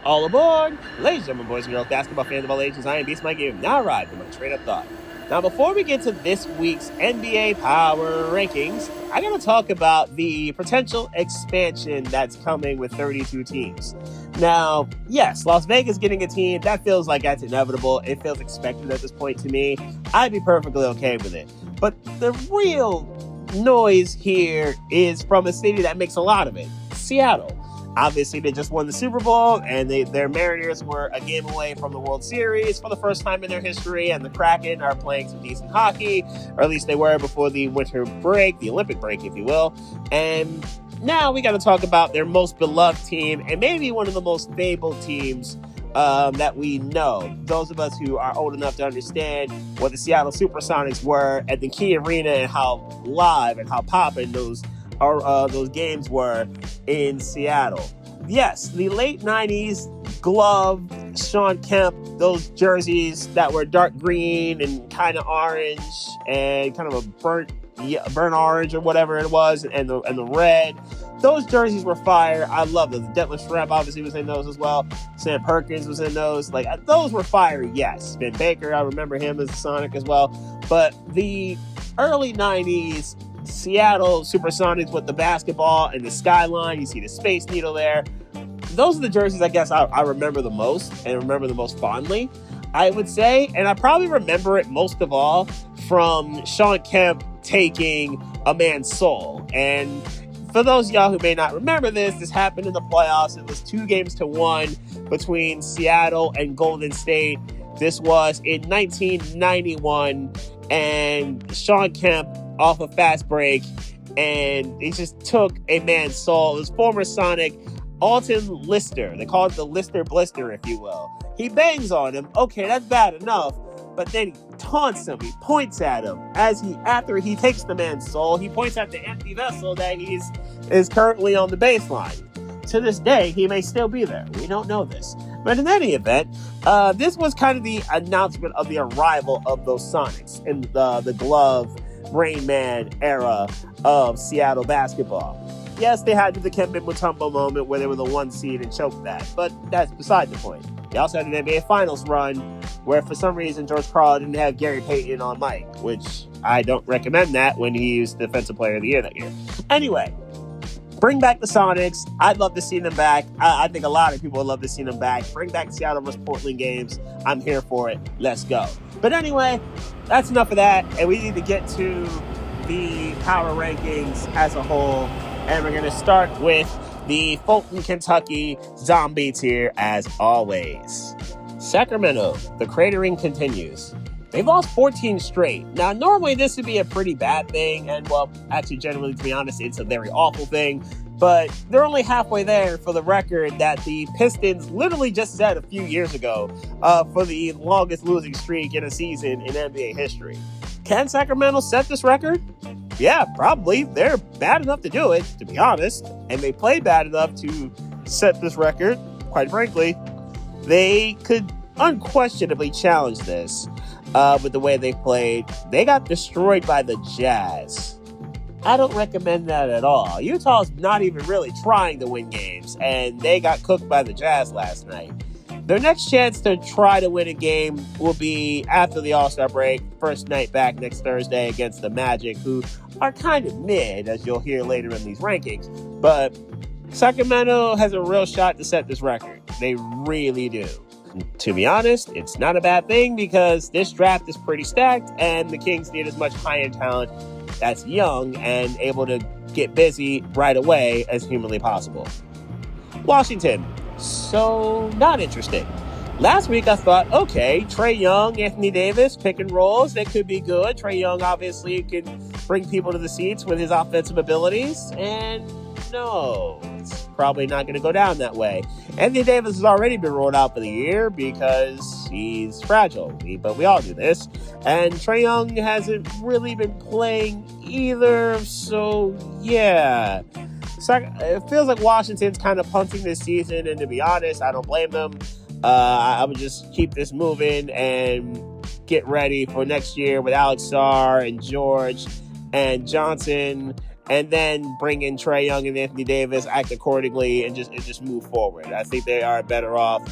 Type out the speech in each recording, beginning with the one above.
All aboard! Ladies and gentlemen, boys and girls, basketball fans of all ages, I am Beast Mike Game. Now ride with my train of thought. Now, before we get to this week's NBA Power Rankings, I gotta talk about the potential expansion that's coming with 32 teams. Now, yes, Las Vegas getting a team, that feels like that's inevitable. It feels expected at this point to me. I'd be perfectly okay with it. But the real noise here is from a city that makes a lot of it, Seattle. Obviously, they just won the Super Bowl, and their Mariners were a game away from the World Series for the first time in their history, and the Kraken are playing some decent hockey, or at least they were before the winter break, the Olympic break, if you will. And now we got to talk about their most beloved team, and maybe one of the most fabled teams that we know. Those of us who are old enough to understand what the Seattle Supersonics were at the Key Arena and how live and how poppin' those games were in Seattle. Yes, the late 90s glove, Sean Kemp, those jerseys that were dark green and kind of orange and kind of a burnt orange or whatever it was, and the red. Those jerseys were fire. I love those. Detlef Schrempf obviously was in those as well. Sam Perkins was in those. Like, those were fire, yes. Ben Baker, I remember him as a Sonic as well. But the early 90s Seattle Supersonics with the basketball and the skyline, you see the Space Needle there. Those are the jerseys I guess I remember the most and remember the most fondly, I would say. And I probably remember it most of all from Sean Kemp taking a man's soul. And for those of y'all who may not remember this happened in the playoffs. It was 2-1 between Seattle and Golden State. This was in 1991, and Sean Kemp off a fast break, and he just took a man's soul. It was former Sonic Alton Lister. They call it the Lister Blister, if you will. He bangs on him. Okay, that's bad enough. But then he taunts him. He points at him. After he takes the man's soul, he points at the empty vessel that is currently on the baseline. To this day, he may still be there. We don't know this. But in any event, this was kind of the announcement of the arrival of those Sonics in the glove Rain Man era of Seattle basketball. Yes, they had the Kemba Mutombo moment where they were the 1 seed and choked that, but that's beside the point. They also had an NBA Finals run where for some reason George Karl didn't have Gary Payton on mic, which I don't recommend that when he was Defensive Player of the Year that year. Anyway, bring back the Sonics. I'd love to see them back. I think a lot of people would love to see them back. Bring back the Seattle vs. Portland games. I'm here for it. Let's go. But anyway, that's enough of that. And we need to get to the power rankings as a whole. And we're going to start with the Fulton, Kentucky zombie tier as always. Sacramento, the cratering continues. They've lost 14 straight. Now, normally this would be a pretty bad thing, and well, actually, generally, to be honest, it's a very awful thing, but they're only halfway there for the record that the Pistons literally just set a few years ago for the longest losing streak in a season in NBA history. Can Sacramento set this record? Yeah, probably. They're bad enough to do it, to be honest, and they play bad enough to set this record. Quite frankly, they could unquestionably challenge this. With the way they played. They got destroyed by the Jazz. I don't recommend that at all. Utah's not even really trying to win games, and they got cooked by the Jazz last night. Their next chance to try to win a game will be after the All-Star break, first night back next Thursday against the Magic, who are kind of mid, as you'll hear later in these rankings. But Sacramento has a real shot to set this record. They really do. To be honest, it's not a bad thing because this draft is pretty stacked and the Kings need as much high-end talent that's young and able to get busy right away as humanly possible. Washington, so not interesting. Last week I thought, okay, Trae Young, Anthony Davis, pick and rolls, that could be good. Trae Young obviously can bring people to the seats with his offensive abilities, and no, it's probably not going to go down that way. Anthony Davis has already been ruled out for the year because he's fragile, but we all do this. And Trae Young hasn't really been playing either, so yeah. It feels like Washington's kind of punting this season, and to be honest, I don't blame them. I would just keep this moving and get ready for next year with Alex Sarr and George and Johnson and then bring in Trae Young and Anthony Davis, act accordingly, and just move forward. I think they are better off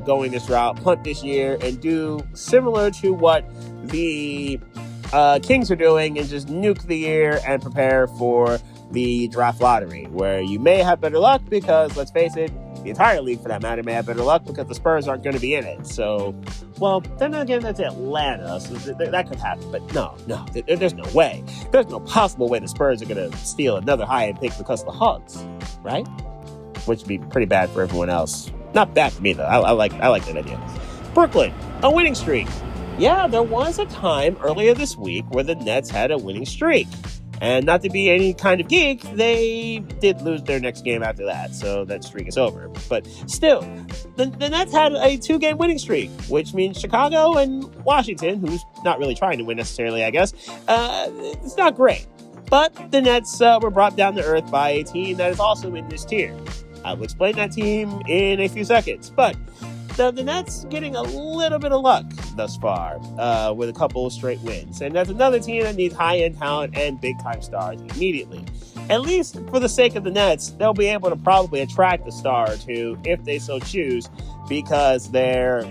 going this route, punt this year, and do similar to what the Kings are doing, and just nuke the year and prepare for the draft lottery, where you may have better luck because, let's face it, the entire league for that matter may have better luck because the Spurs aren't going to be in it. So, well, then again, that's Atlanta, so that could happen. But no, there's no way. There's no possible way the Spurs are going to steal another high-end pick because of the Hawks, right? Which would be pretty bad for everyone else. Not bad for me, though. I like that idea. Brooklyn, a winning streak. Yeah, there was a time earlier this week where the Nets had a winning streak. And not to be any kind of geek, they did lose their next game after that, so that streak is over. But still, the Nets had a 2-game winning streak, which means Chicago and Washington, who's not really trying to win necessarily, I guess, it's not great. But the Nets were brought down to earth by a team that is also in this tier. I will explain that team in a few seconds, but the Nets getting a little bit of luck thus far with a couple of straight wins. And that's another team that needs high-end talent and big-time stars immediately. At least for the sake of the Nets, they'll be able to probably attract a star or two if they so choose, because their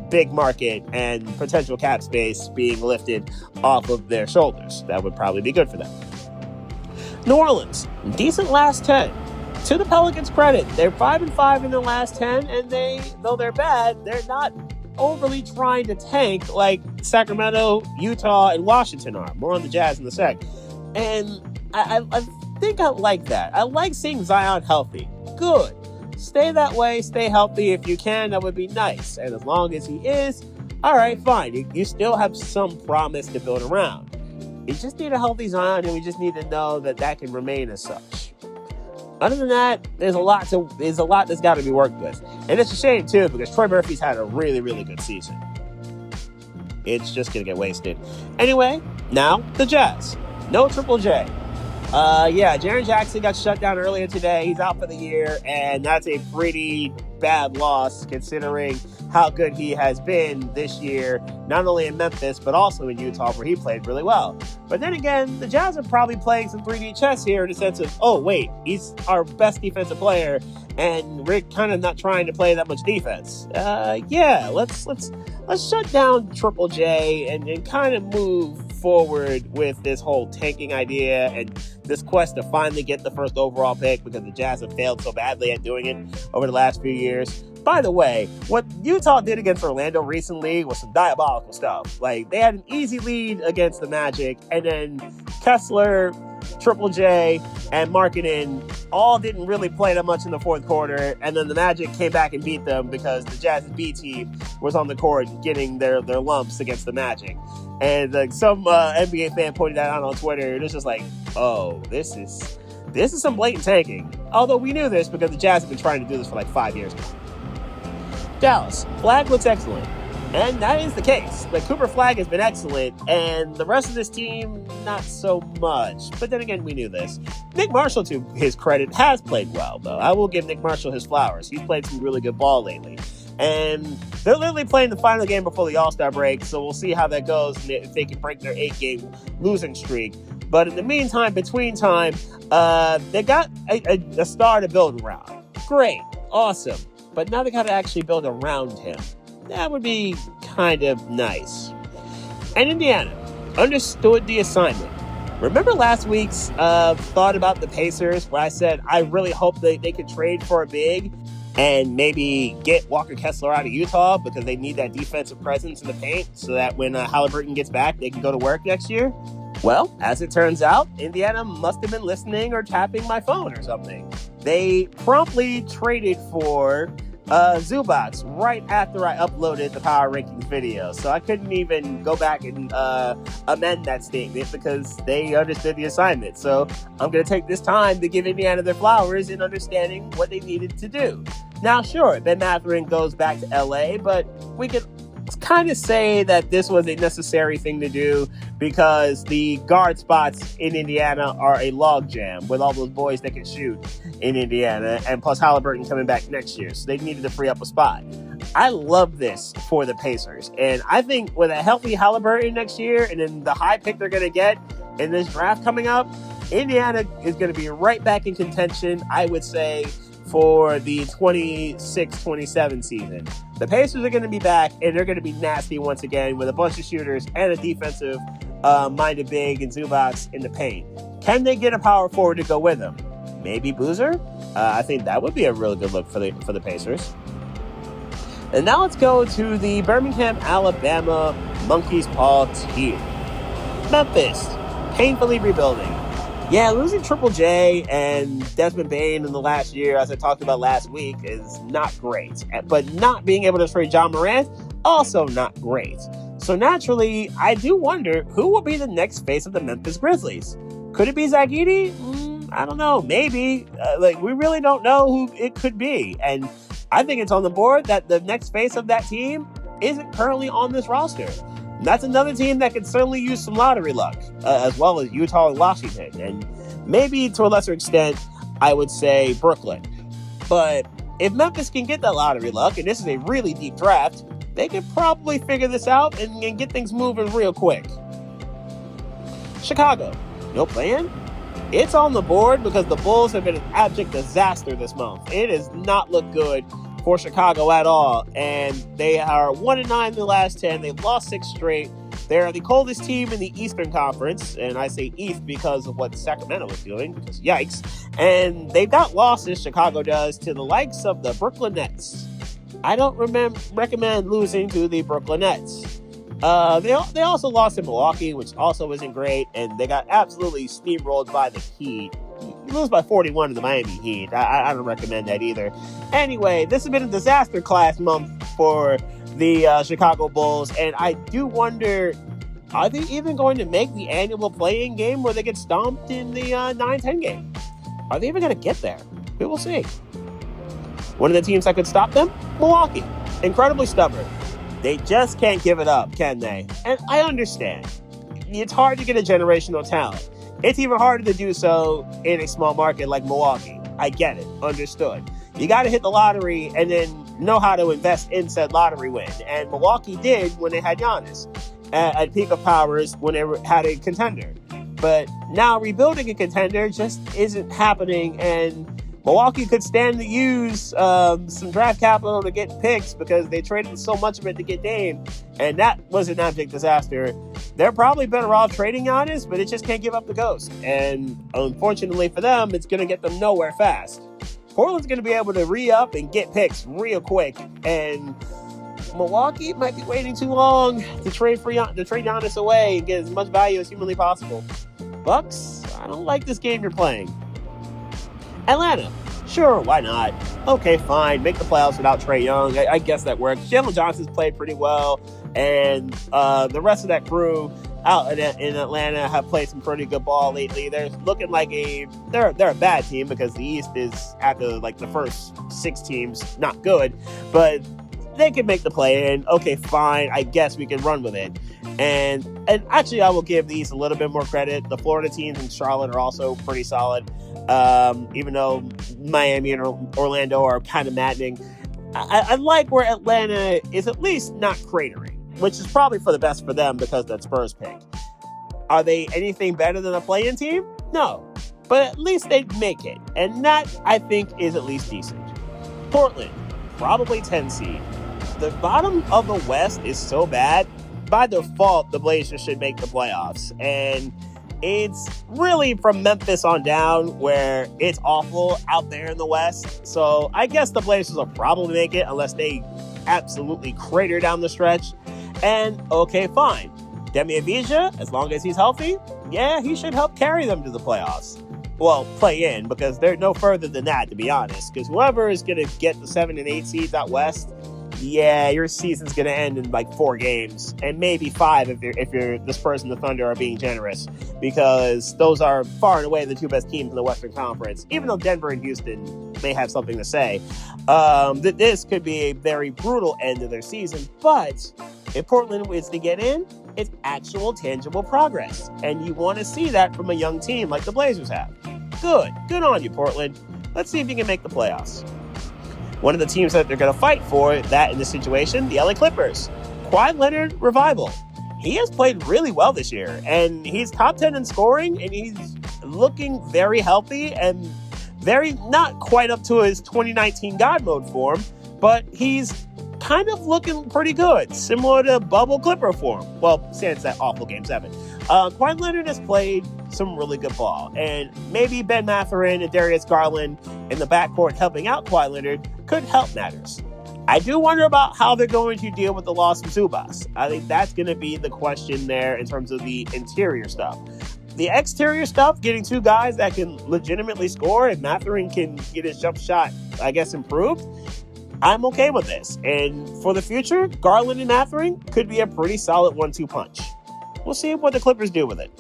big market and potential cap space being lifted off of their shoulders. That would probably be good for them. New Orleans, decent last 10. To the Pelicans' credit, they're 5-5 in the last 10, and though they're bad, they're not overly trying to tank like Sacramento, Utah, and Washington are. More on the Jazz in a sec. And I think I like that. I like seeing Zion healthy. Good. Stay that way. Stay healthy if you can. That would be nice. And as long as he is, all right, fine. You still have some promise to build around. You just need a healthy Zion, and we just need to know that can remain as such. Other than that, there's a lot that's got to be worked with. And it's a shame, too, because Troy Murphy's had a really, really good season. It's just going to get wasted. Anyway, now the Jazz. No Triple J. Jaren Jackson got shut down earlier today. He's out for the year, and that's a pretty bad loss considering how good he has been this year, not only in Memphis, but also in Utah, where he played really well. But then again, the Jazz are probably playing some 3D chess here in the sense of, oh, wait, he's our best defensive player, and we're kind of not trying to play that much defense. Let's shut down Triple J and kind of move forward with this whole tanking idea and this quest to finally get the first overall pick, because the Jazz have failed so badly at doing it over the last few years. By the way, what Utah did against Orlando recently was some diabolical stuff. Like, they had an easy lead against the Magic, and then Kessler, Triple J, and Markkanen all didn't really play that much in the fourth quarter, and then the Magic came back and beat them because the Jazz's B team was on the court getting their lumps against the Magic. And some NBA fan pointed that out on Twitter. It was just like, oh, this is some blatant tanking. Although we knew this because the Jazz have been trying to do this for like 5 years now. Dallas, Flag looks excellent. And that is the case. But Cooper Flag has been excellent, and the rest of this team, not so much. But then again, we knew this. Nick Marshall, to his credit, has played well, though. I will give Nick Marshall his flowers. He's played some really good ball lately. And they're literally playing the final game before the All-Star break, so we'll see how that goes and if they can break their 8-game losing streak. But in the meantime, between time, they got a star to build around. Great. Awesome. But now they got to actually build around him. That would be kind of nice. And Indiana understood the assignment. Remember last week's thought about the Pacers where I said I really hope they could trade for a big and maybe get Walker Kessler out of Utah because they need that defensive presence in the paint so that when Halliburton gets back, they can go to work next year? Well, as it turns out, Indiana must have been listening or tapping my phone or something. They promptly traded for Zubac right after I uploaded the Power Rankings video. So I couldn't even go back and amend that statement because they understood the assignment. So I'm going to take this time to give Indiana their flowers in understanding what they needed to do. Now, sure, Ben Mathurin goes back to LA, but we could kind of say that this was a necessary thing to do because the guard spots in Indiana are a logjam with all those boys that can shoot in Indiana, and plus Halliburton coming back next year, so they needed to free up a spot. I love this for the Pacers, and I think with a healthy Halliburton next year and then the high pick they're going to get in this draft coming up, Indiana is going to be right back in contention, I would say, for the 26-27 season. The Pacers are going to be back, and they're going to be nasty once again with a bunch of shooters and a defensive minded big and Zubac in the paint. Can they get a power forward to go with them? Maybe Boozer? I think that would be a really good look for the Pacers. And now let's go to the Birmingham, Alabama Monkey's Paw Tier. Memphis, painfully rebuilding. Yeah, losing Triple J and Desmond Bane in the last year, as I talked about last week, is not great. But not being able to trade John Morant, also not great. So naturally, I do wonder who will be the next face of the Memphis Grizzlies. Could it be Zach Edey? I don't know. Maybe. We really don't know who it could be. And I think it's on the board that the next face of that team isn't currently on this roster. And that's another team that could certainly use some lottery luck, as well as Utah and Washington. And maybe to a lesser extent, I would say Brooklyn. But if Memphis can get that lottery luck, and this is a really deep draft, they could probably figure this out and get things moving real quick. Chicago, no plan? It's on the board because the Bulls have been an abject disaster this month. It has not looked good for Chicago at all, and they are 1-9 in the last 10. They've lost 6 straight. They're the coldest team in the Eastern Conference, and I say East because of what Sacramento is doing, because yikes. And they've got losses, Chicago does, to the likes of the Brooklyn Nets. I don't recommend losing to the Brooklyn Nets. They also lost to Milwaukee, which also isn't great, and they got absolutely steamrolled by the Heat. You lose by 41 to the Miami Heat. I don't recommend that either. Anyway, this has been a disaster class month for the Chicago Bulls, and I do wonder, are they even going to make the annual play-in game where they get stomped in the 9-10 game? Are they even going to get there? We will see. One of the teams that could stop them? Milwaukee. Incredibly stubborn. They just can't give it up, can they? And I understand. It's hard to get a generational talent. It's even harder to do so in a small market like Milwaukee. I get it. Understood. You got to hit the lottery and then know how to invest in said lottery win. And Milwaukee did when they had Giannis at peak of powers when they had a contender. But now rebuilding a contender just isn't happening, and Milwaukee could stand to use some draft capital to get picks because they traded so much of it to get Dame, and that was an abject disaster. They're probably better off trading Giannis, but it just can't give up the ghost. And unfortunately for them, it's going to get them nowhere fast. Portland's going to be able to re-up and get picks real quick, and Milwaukee might be waiting too long to trade Giannis away and get as much value as humanly possible. Bucks, I don't like this game you're playing. Atlanta, sure, why not? Okay, fine, make the playoffs without Trae Young. I guess that works. Jalen Johnson's played pretty well, and the rest of that crew out in Atlanta have played some pretty good ball lately. They're looking like they're a bad team because the East is, after like the first 6 teams, not good, but they can make the play in. Okay, fine, I guess we can run with it. And actually, I will give the East a little bit more credit. The Florida teams in Charlotte are also pretty solid. Even though Miami and Orlando are kind of maddening. I like where Atlanta is at least not cratering, which is probably for the best for them because that Spurs pick. Are they anything better than a play-in team? No. But at least they'd make it. And that, I think, is at least decent. Portland, probably 10 seed. The bottom of the West is so bad. By default, the Blazers should make the playoffs. And it's really from Memphis on down where it's awful out there in the West. So I guess the Blazers will probably make it unless they absolutely crater down the stretch. And okay, fine. Demi Avdija, as long as he's healthy, yeah, he should help carry them to the playoffs. Well, play in, because they're no further than that, to be honest. Because whoever is going to get the 7 and 8 seeds out west, yeah, your season's going to end in like 4 games, and maybe 5 if you're the Spurs and the Thunder are being generous, because those are far and away the 2 best teams in the Western Conference. Even though Denver and Houston may have something to say, this could be a very brutal end of their season. But if Portland is to get in, it's actual tangible progress, and you want to see that from a young team like the Blazers have. Good on you, Portland. Let's see if you can make the playoffs. One of the teams that they're going to fight for that in this situation, the LA Clippers. Kawhi Leonard revival. He has played really well this year, and he's top 10 in scoring, and he's looking very healthy and very not quite up to his 2019 God mode form, but he's kind of looking pretty good, similar to bubble Clipper form. Well, since that awful Game 7. Kawhi Leonard has played some really good ball, and maybe Ben Mathurin and Darius Garland in the backcourt helping out Kawhi Leonard could help matters. I do wonder about how they're going to deal with the loss of Zubas. I think that's going to be the question there in terms of the interior stuff. The exterior stuff, getting two guys that can legitimately score, and Mathurin can get his jump shot, I guess, improved, I'm okay with this. And for the future, Garland and Mathurin could be a pretty solid 1-2 punch. We'll see what the Clippers do with it.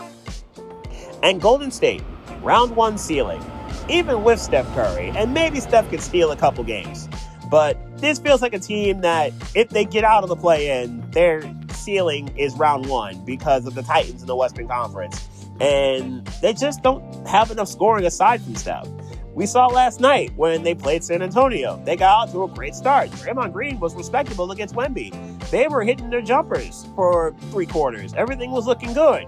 And Golden State, round 1 ceiling, even with Steph Curry, and maybe Steph could steal a couple games. But this feels like a team that if they get out of the play-in, their ceiling is round 1 because of the Titans in the Western Conference. And they just don't have enough scoring aside from Steph. We saw last night when they played San Antonio. They got out to a great start. Draymond Green was respectable against Wemby. They were hitting their jumpers for 3 quarters. Everything was looking good.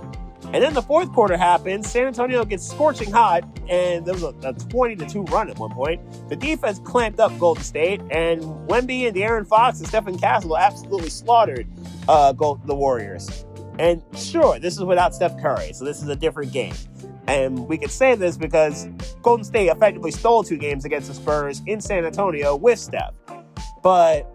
And then the fourth quarter happens. San Antonio gets scorching hot, and there was a 20-2 run at one point. The defense clamped up Golden State, and Wemby and De'Aaron Fox and Stephen Castle absolutely slaughtered the Warriors. And sure, this is without Steph Curry, so this is a different game. And we could say this because Golden State effectively stole 2 games against the Spurs in San Antonio with Steph. But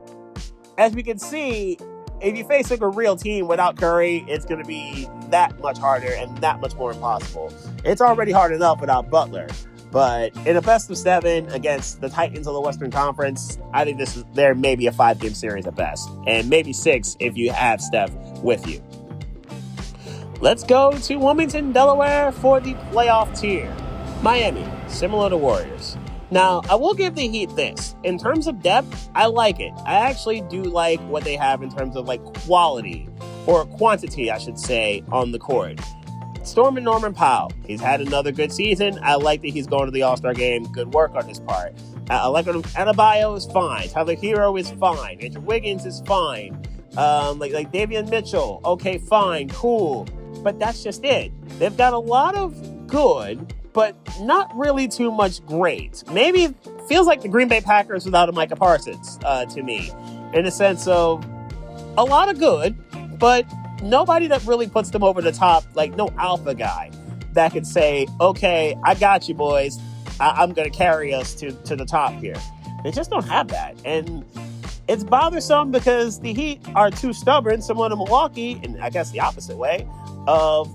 as we can see, if you face like a real team without Curry, it's going to be that much harder and that much more impossible. It's already hard enough without Butler. But in a best of 7 against the Titans of the Western Conference, I think there may be a 5-game series at best. And maybe 6 if you have Steph with you. Let's go to Wilmington, Delaware for the playoff tier. Miami, similar to Warriors. Now, I will give the Heat this. In terms of depth, I like it. I actually do like what they have in terms of like quality, or quantity, I should say, on the court. Storm and Norman Powell. He's had another good season. I like that he's going to the All-Star game. Good work on his part. I like what Adebayo is fine. Tyler Hero is fine. Andrew Wiggins is fine. Like Davion Mitchell. Okay, fine, cool. But that's just it. They've got a lot of good, but not really too much great. Maybe it feels like the Green Bay Packers without a Micah Parsons to me, in the sense of a lot of good, but nobody that really puts them over the top, like no alpha guy that can say, okay, I got you boys. I'm going to carry us to the top here. They just don't have that. And it's bothersome because the Heat are too stubborn, similar to Milwaukee, and I guess the opposite way, of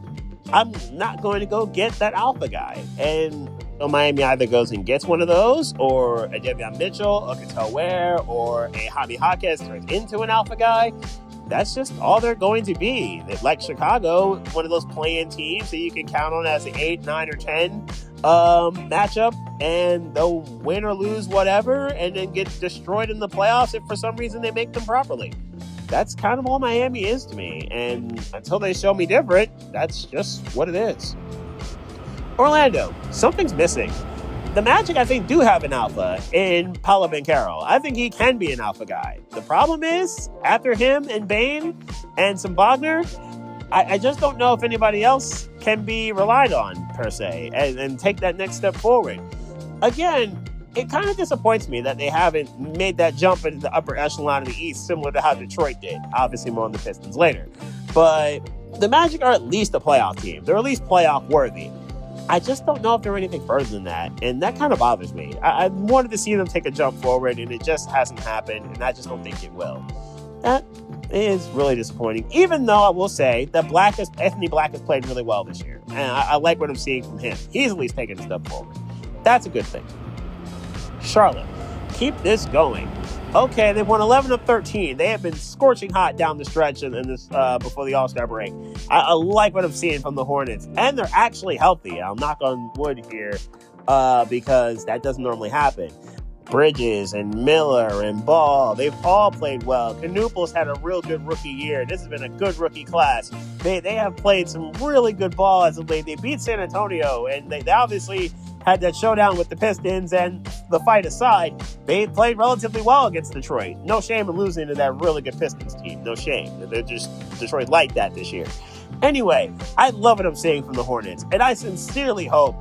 I'm not going to go get that alpha guy. And Miami either goes and gets one of those, or a Davion Mitchell, a Cattell Ware, or a Javi Jaquez turns into an alpha guy. That's just all they're going to be. Like Chicago, one of those play-in teams that you can count on as an 8, 9, or 10 matchup, and they'll win or lose whatever, and then get destroyed in the playoffs if for some reason they make them properly. That's kind of all Miami is to me, and until they show me different, that's just what it is. Orlando, something's missing. The Magic, I think, do have an alpha in Paolo Banchero. I think he can be an alpha guy. The problem is, after him and Bane and some Wagner, I just don't know if anybody else can be relied on, per se, and take that next step forward. Again, it kind of disappoints me that they haven't made that jump into the upper echelon of the East, similar to how Detroit did. Obviously, more on the Pistons later. But the Magic are at least a playoff team. They're at least playoff worthy. I just don't know if they're anything further than that, and that kind of bothers me. I wanted to see them take a jump forward, and it just hasn't happened, and I just don't think it will. That is really disappointing, even though I will say that Anthony Black has played really well this year, and I like what I'm seeing from him. He's at least taking a step forward. That's a good thing. Charlotte, keep this going. Okay, they've won 11 of 13. They have been scorching hot down the stretch in this before the All-Star break. I like what I'm seeing from the Hornets, and they're actually healthy. I'll knock on wood here because that doesn't normally happen. Bridges and Miller and Ball, they've all played well. Knooples had a real good rookie year. This has been a good rookie class. They have played some really good ball as of late. They beat San Antonio, and they obviously had that showdown with the Pistons, and the fight aside, they played relatively well against Detroit. No shame in losing to that really good Pistons team. No shame. They're just Detroit like that this year. Anyway, I love what I'm seeing from the Hornets, and I sincerely hope,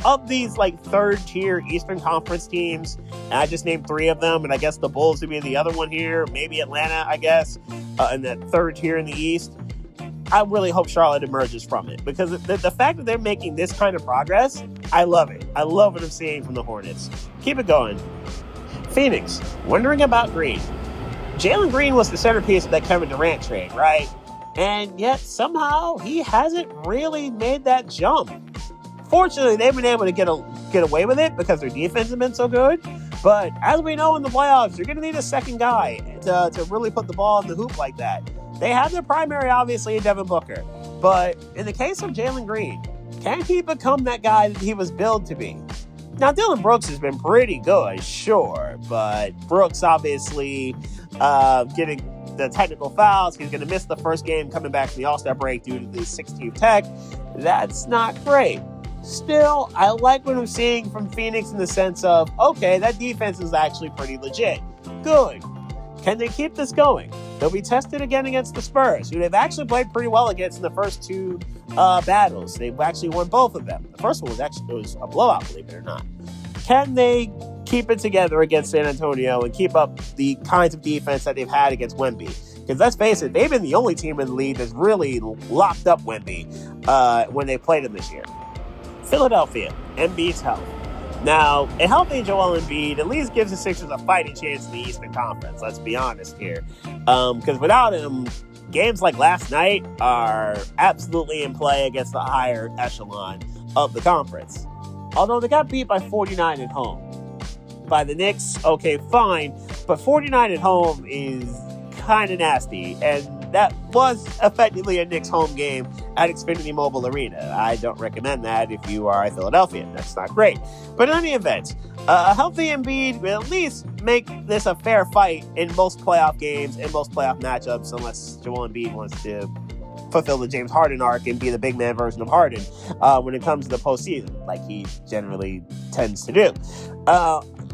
of these, third-tier Eastern Conference teams, and I just named 3 of them, and I guess the Bulls would be the other one here, maybe Atlanta, I guess, in that third tier in the East. I really hope Charlotte emerges from it, because the fact that they're making this kind of progress, I love it. I love what I'm seeing from the Hornets. Keep it going. Phoenix, wondering about Green. Jalen Green was the centerpiece of that Kevin Durant trade, right? And yet somehow he hasn't really made that jump. Fortunately, they've been able to get away with it because their defense has been so good. But as we know in the playoffs, you're going to need a second guy to really put the ball in the hoop like that. They have their primary, obviously, in Devin Booker. But in the case of Jalen Green, can he become that guy that he was billed to be? Now, Dylan Brooks has been pretty good, sure. But Brooks, obviously, getting the technical fouls. He's going to miss the first game coming back from the All-Star break due to the 16th tech. That's not great. Still, I like what I'm seeing from Phoenix in the sense of, okay, that defense is actually pretty legit. Good. Can they keep this going? They'll be tested again against the Spurs, who they've actually played pretty well against in the first 2 battles. They've actually won both of them. The first one was a blowout, believe it or not. Can they keep it together against San Antonio and keep up the kinds of defense that they've had against Wemby? Because let's face it, they've been the only team in the league that's really locked up Wemby when they played him this year. Philadelphia, Embiid's health. Now, a healthy Joel Embiid at least gives the Sixers a fighting chance in the Eastern Conference, let's be honest here. Because without him, games like last night are absolutely in play against the higher echelon of the conference. Although they got beat by 49 at home. By the Knicks, okay, fine, but 49 at home is kind of nasty, and that was effectively a Knicks home game at Xfinity Mobile Arena. I don't recommend that if you are a Philadelphian. That's not great. But in any event, a healthy Embiid will at least make this a fair fight in most playoff games and most playoff matchups, unless Joel Embiid wants to fulfill the James Harden arc and be the big man version of Harden when it comes to the postseason, like he generally tends to do.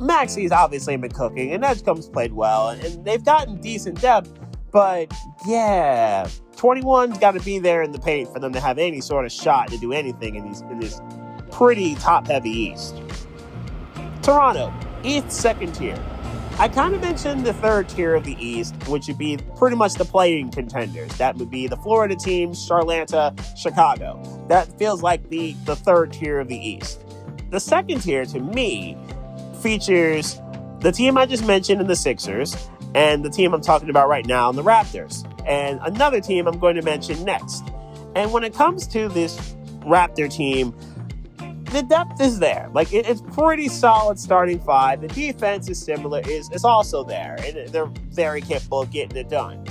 Maxi's obviously been cooking, and Edgecombe's played well, and they've gotten decent depth, but yeah, 21's got to be there in the paint for them to have any sort of shot to do anything in this pretty top-heavy East. Toronto, East second tier. I kind of mentioned the third tier of the East, which would be pretty much the playing contenders. That would be the Florida teams, Charlotte, Chicago. That feels like the third tier of the East. The second tier, to me, features the team I just mentioned in the Sixers, and the team I'm talking about right now in the Raptors, and another team I'm going to mention next. And when it comes to this Raptor team, the depth is there. It's pretty solid starting 5. The defense is similar, is also there, and they're very capable of getting it done.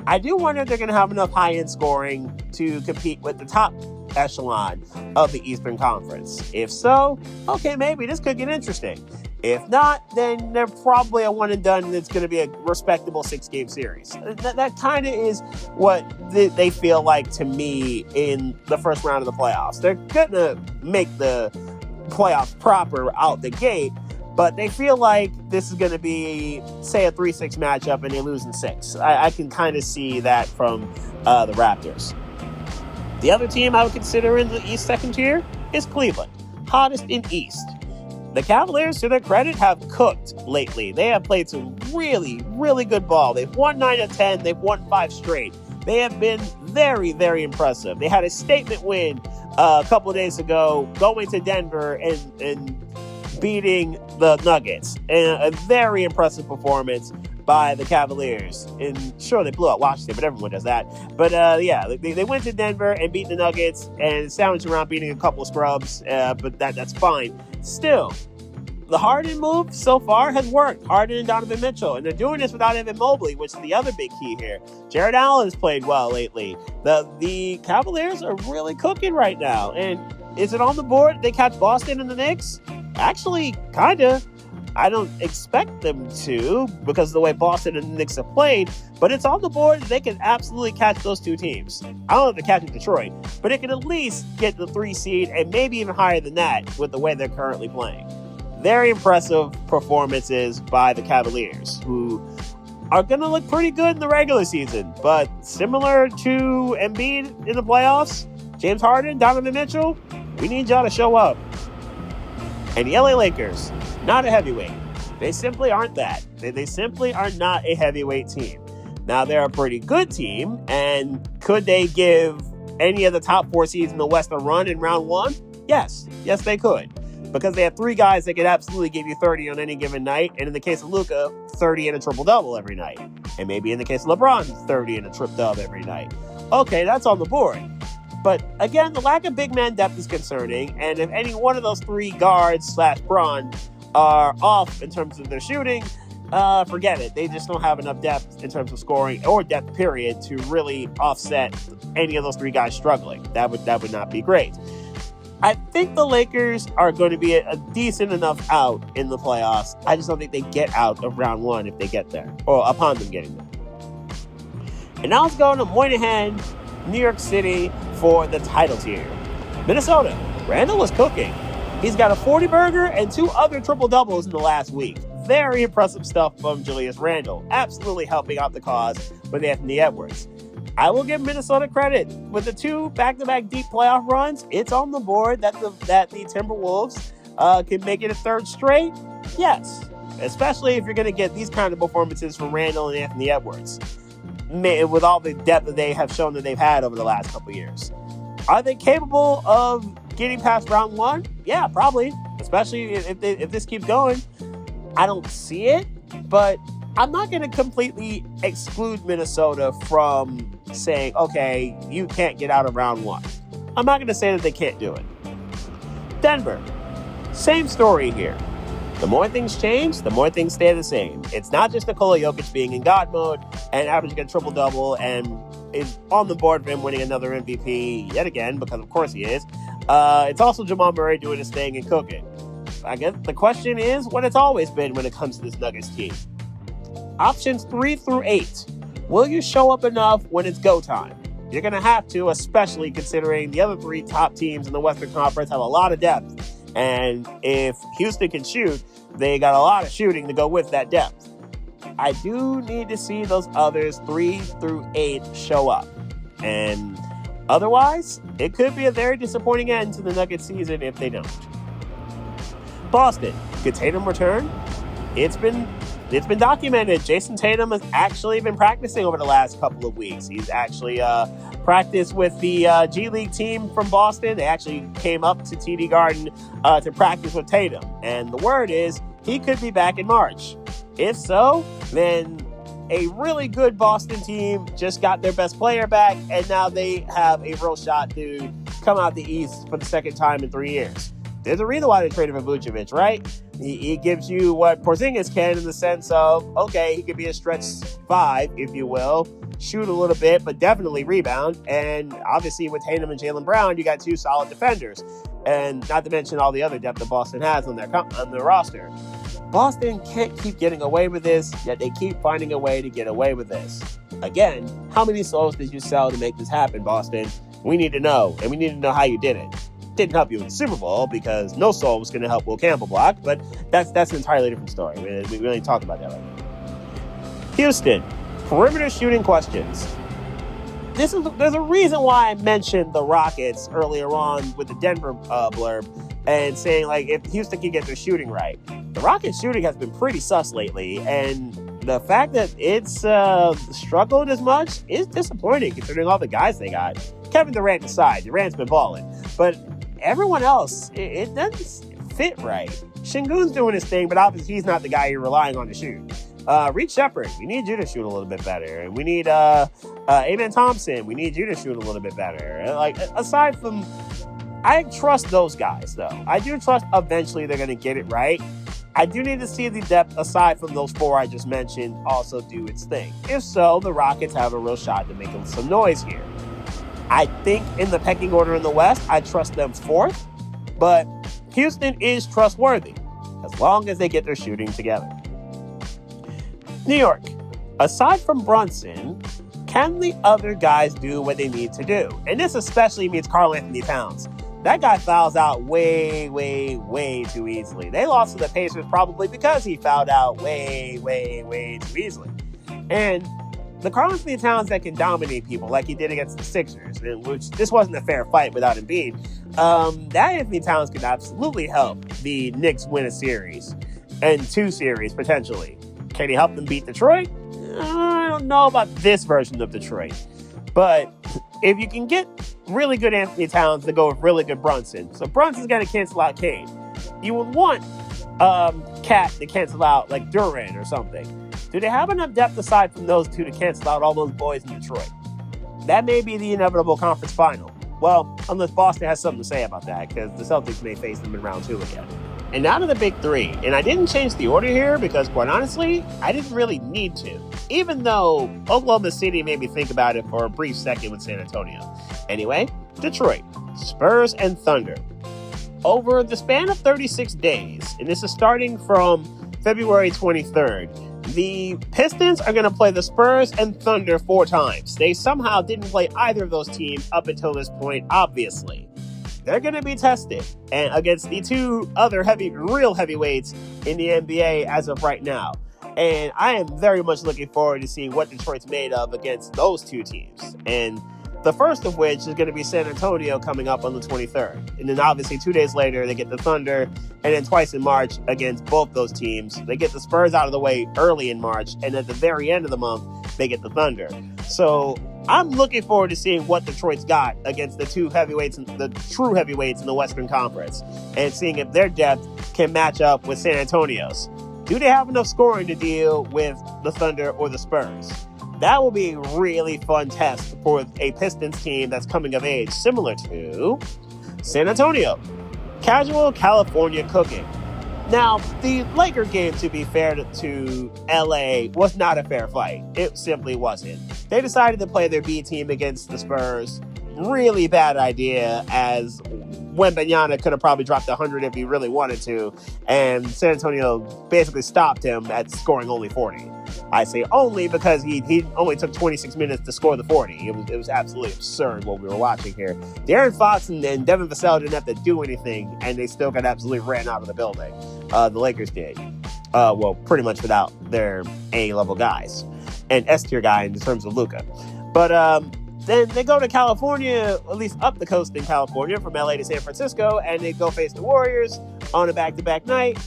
I do wonder if they're going to have enough high-end scoring to compete with the top echelon of the Eastern Conference. If so, okay, maybe this could get interesting. If not, then they're probably a one and done that's going to be a respectable 6-game series. That kind of is what they feel like to me in the first round of the playoffs. They're going to make the playoffs proper out the gate, but they feel like this is going to be, say, a 3-6 matchup and they lose in 6. I can kind of see that from the Raptors. The other team I would consider in the East second tier is Cleveland, hottest in East. The Cavaliers, to their credit, have cooked lately. They have played some really, really good ball. They've won 9 of 10. They've won 5 straight. They have been very, very impressive. They had a statement win a couple of days ago, going to Denver and beating the Nuggets. And a very impressive performance by the Cavaliers. And sure, they blew out Washington, but everyone does that. But yeah, they went to Denver and beat the Nuggets and sandwiched around beating a couple of scrubs, but that's fine. Still, the Harden move so far has worked. Harden and Donovan Mitchell. And they're doing this without Evan Mobley, which is the other big key here. Jared Allen has played well lately. The Cavaliers are really cooking right now. And is it on the board they catch Boston and the Knicks? Actually, kind of. I don't expect them to because of the way Boston and the Knicks have played, but it's on the board. They can absolutely catch those two teams. I don't know if they catch Detroit, but it can at least get the 3 seed and maybe even higher than that with the way they're currently playing. Very impressive performances by the Cavaliers, who are going to look pretty good in the regular season. But similar to Embiid in the playoffs, James Harden, Donovan Mitchell, we need y'all to show up. And the LA Lakers, not a heavyweight. They simply aren't that. They simply are not a heavyweight team. Now, they're a pretty good team, and could they give any of the top 4 seeds in the West a run in round 1? Yes. Yes, they could. Because they have 3 guys that could absolutely give you 30 on any given night, and in the case of Luka, 30 and a triple-double every night. And maybe in the case of LeBron, 30 and a trip-dub every night. Okay, that's on the board. But again, the lack of big man depth is concerning, and if any one of those 3 guards / Bron are off in terms of their shooting, forget it. They just don't have enough depth in terms of scoring or depth period to really offset any of those 3 guys struggling. That would not be great. I think the Lakers are going to be a decent enough out in the playoffs. I just don't think they get out of round 1 if they get there, or upon them getting there. And now let's go to Moynihan, New York City for the title tier. Minnesota, Randall was cooking. He's got a 40-burger and 2 other triple-doubles in the last week. Very impressive stuff from Julius Randle. Absolutely helping out the cause with Anthony Edwards. I will give Minnesota credit. With the 2 back-to-back deep playoff runs, it's on the board that the Timberwolves can make it a 3rd straight. Yes, especially if you're going to get these kind of performances from Randle and Anthony Edwards, with all the depth that they have shown that they've had over the last couple years. Are they capable of getting past round 1? Yeah, probably, especially if this keeps going. I don't see it, but I'm not going to completely exclude Minnesota from saying, okay, you can't get out of round 1. I'm not going to say that they can't do it. Denver, same story here. The more things change, the more things stay the same. It's not just Nikola Jokic being in God mode and averaging a triple-double and is on the board for him winning another MVP yet again, because of course he is. It's also Jamal Murray doing his thing and cooking. I guess the question is what it's always been when it comes to this Nuggets team. Options 3 through 8. Will you show up enough when it's go time? You're going to have to, especially considering the other 3 top teams in the Western Conference have a lot of depth. And if Houston can shoot, they got a lot of shooting to go with that depth. I do need to see those others 3 through 8 show up. And otherwise, it could be a very disappointing end to the Nuggets season if they don't. Boston, could Tatum return? It's been documented. Jason Tatum has actually been practicing over the last couple of weeks. He's actually practiced with the G League team from Boston. They actually came up to TD Garden to practice with Tatum. And the word is he could be back in March. If so, then a really good Boston team just got their best player back, and now they have a real shot to come out the East for the 2nd time in 3 years. There's a reason why they traded for Vucevic, right? He gives you what Porzingis can in the sense of, okay, he could be a stretch 5, if you will, shoot a little bit, but definitely rebound. And obviously with Tatum and Jaylen Brown, you got 2 solid defenders. And not to mention all the other depth that Boston has on their roster. Boston can't keep getting away with this, yet they keep finding a way to get away with this. Again, how many souls did you sell to make this happen, Boston? We need to know, and we need to know how you did it. Didn't help you in the Super Bowl because no soul was going to help Will Campbell block, but that's an entirely different story. We really talk about that right now. Houston, perimeter shooting questions. There's a reason why I mentioned the Rockets earlier on with the Denver blurb and saying like if Houston can get their shooting right. The Rockets shooting has been pretty sus lately, and the fact that it's struggled as much is disappointing considering all the guys they got. Kevin Durant aside, Durant's been balling, but everyone else, it doesn't fit right. Şengün's doing his thing, but obviously he's not the guy you're relying on to shoot. Reed Shepherd, we need you to shoot a little bit better. And we need Amen Thompson, we need you to shoot a little bit better. Like, aside from, I trust those guys, though. I do trust eventually they're going to get it right. I do need to see the depth, aside from those 4 I just mentioned, also do its thing. If so, the Rockets have a real shot to make some noise here. I think in the pecking order in the West, I trust them 4th, but Houston is trustworthy as long as they get their shooting together. New York, aside from Brunson, can the other guys do what they need to do? And this especially means Karl Anthony Towns. That guy fouls out way, way, way too easily. They lost to the Pacers probably because he fouled out way, way, way too easily. And the Karl-Anthony Towns that can dominate people like he did against the Sixers, which this wasn't a fair fight without Embiid, that Anthony Towns could absolutely help the Knicks win a series and 2 series potentially. Can he help them beat Detroit? I don't know about this version of Detroit. But if you can get really good Anthony Towns to go with really good Brunson, so Brunson's going to cancel out Kane. You would want Cat to cancel out like Duran or something. Do they have enough depth aside from those two to cancel out all those boys in Detroit? That may be the inevitable conference final. Well, unless Boston has something to say about that, because the Celtics may face them in round 2 again. And now to the big 3. And I didn't change the order here because, quite honestly, I didn't really need to. Even though Oklahoma City made me think about it for a brief second with San Antonio. Anyway, Detroit, Spurs, and Thunder. Over the span of 36 days, and this is starting from February 23rd, the Pistons are going to play the Spurs and Thunder 4 times. They somehow didn't play either of those teams up until this point, obviously. They're going to be tested and against the 2 other real heavyweights in the NBA as of right now. And I am very much looking forward to seeing what Detroit's made of against those 2 teams. And the first of which is going to be San Antonio coming up on the 23rd. And then obviously 2 days later, they get the Thunder. And then twice in March against both those teams. They get the Spurs out of the way early in March. And at the very end of the month, they get the Thunder. So I'm looking forward to seeing what Detroit's got against the 2 heavyweights, the true heavyweights in the Western Conference. And seeing if their depth can match up with San Antonio's. Do they have enough scoring to deal with the Thunder or the Spurs? That will be a really fun test for a Pistons team that's coming of age, similar to San Antonio. Casual California cooking. Now, the Laker game, to be fair to LA, was not a fair fight. It simply wasn't. They decided to play their B team against the Spurs. Really bad idea, as Wembanyama could have probably dropped 100 if he really wanted to, and San Antonio basically stopped him at scoring only 40. I say only because he only took 26 minutes to score the 40. It was absolutely absurd what we were watching here. De'Aaron Fox and Devin Vassell didn't have to do anything, and they still got absolutely ran out of the building. The Lakers did. Well, pretty much without their A-level guys and S-tier guy in terms of Luka. But then they go to California, at least up the coast in California, from LA to San Francisco, and they go face the Warriors on a back-to-back night.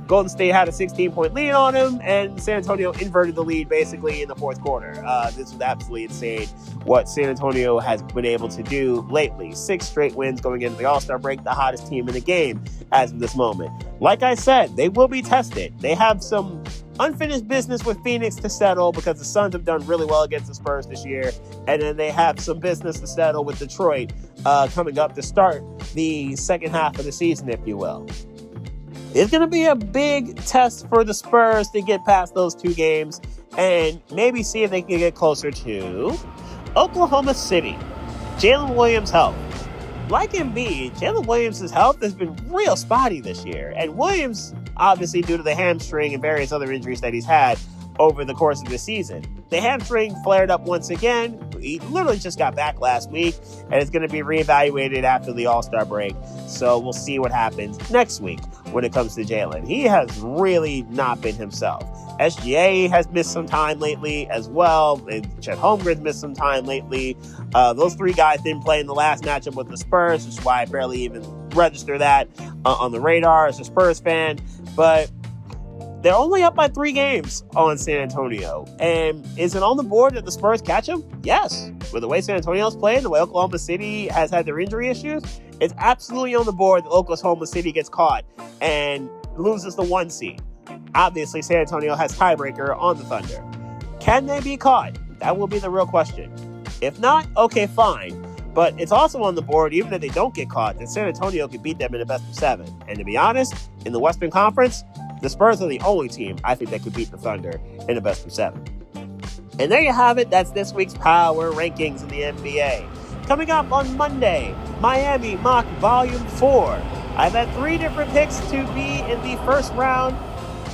Golden State had a 16-point lead on them, and San Antonio inverted the lead basically in the 4th quarter. This was absolutely insane what San Antonio has been able to do lately. 6 straight wins going into the All-Star break, the hottest team in the game as of this moment. Like I said, they will be tested. They have some unfinished business with Phoenix to settle because the Suns have done really well against the Spurs this year. And then they have some business to settle with Detroit coming up to start the second half of the season, if you will. It's going to be a big test for the Spurs to get past those 2 games and maybe see if they can get closer to Oklahoma City. Jalen Williams' health. Like Embiid, Jalen Williams' health has been real spotty this year. And Williams, obviously due to the hamstring and various other injuries that he's had over the course of the season. The hamstring flared up once again. He literally just got back last week, and it's going to be reevaluated after the All-Star break. So we'll see what happens next week when it comes to Jalen. He has really not been himself. SGA has missed some time lately as well, and Chet Holmgren's missed some time lately. Those 3 guys didn't play in the last matchup with the Spurs, which is why I barely even register that on the radar as a Spurs fan. But they're only up by 3 games on San Antonio. And is it on the board that the Spurs catch them? Yes. With the way San Antonio's playing, the way Oklahoma City has had their injury issues, it's absolutely on the board that Oklahoma City gets caught and loses the 1 seed. Obviously, San Antonio has tiebreaker on the Thunder. Can they be caught? That will be the real question. If not, okay, fine. But it's also on the board, even if they don't get caught, that San Antonio could beat them in a best of 7. And to be honest, in the Western Conference, the Spurs are the only team I think that could beat the Thunder in a best of 7. And there you have it. That's this week's Power Rankings in the NBA. Coming up on Monday, Miami Mock Volume 4. I've had 3 different picks to be in the first round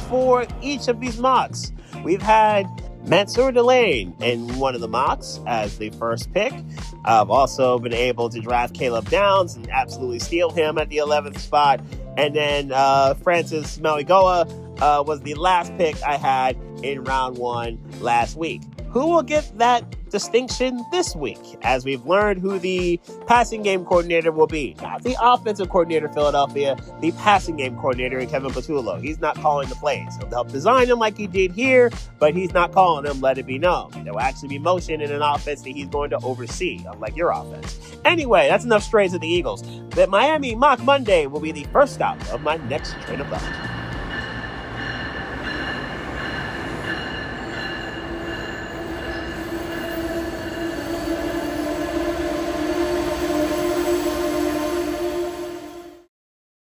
for each of these mocks. We've had Mansour Delane in one of the mocks as the first pick. I've also been able to draft Caleb Downs and absolutely steal him at the 11th spot. And then Francis Mauigoa was the last pick I had in round 1 last week. Who will get that distinction this week, as we've learned who the passing game coordinator will be? Not the offensive coordinator, Philadelphia, the passing game coordinator, Kevin Patullo. He's not calling the plays. He'll help design them like he did here, but he's not calling them, let it be known. There will actually be motion in an offense that he's going to oversee, unlike your offense. Anyway, that's enough strays of the Eagles. The Miami Mock Monday will be the first stop of my next train of thought.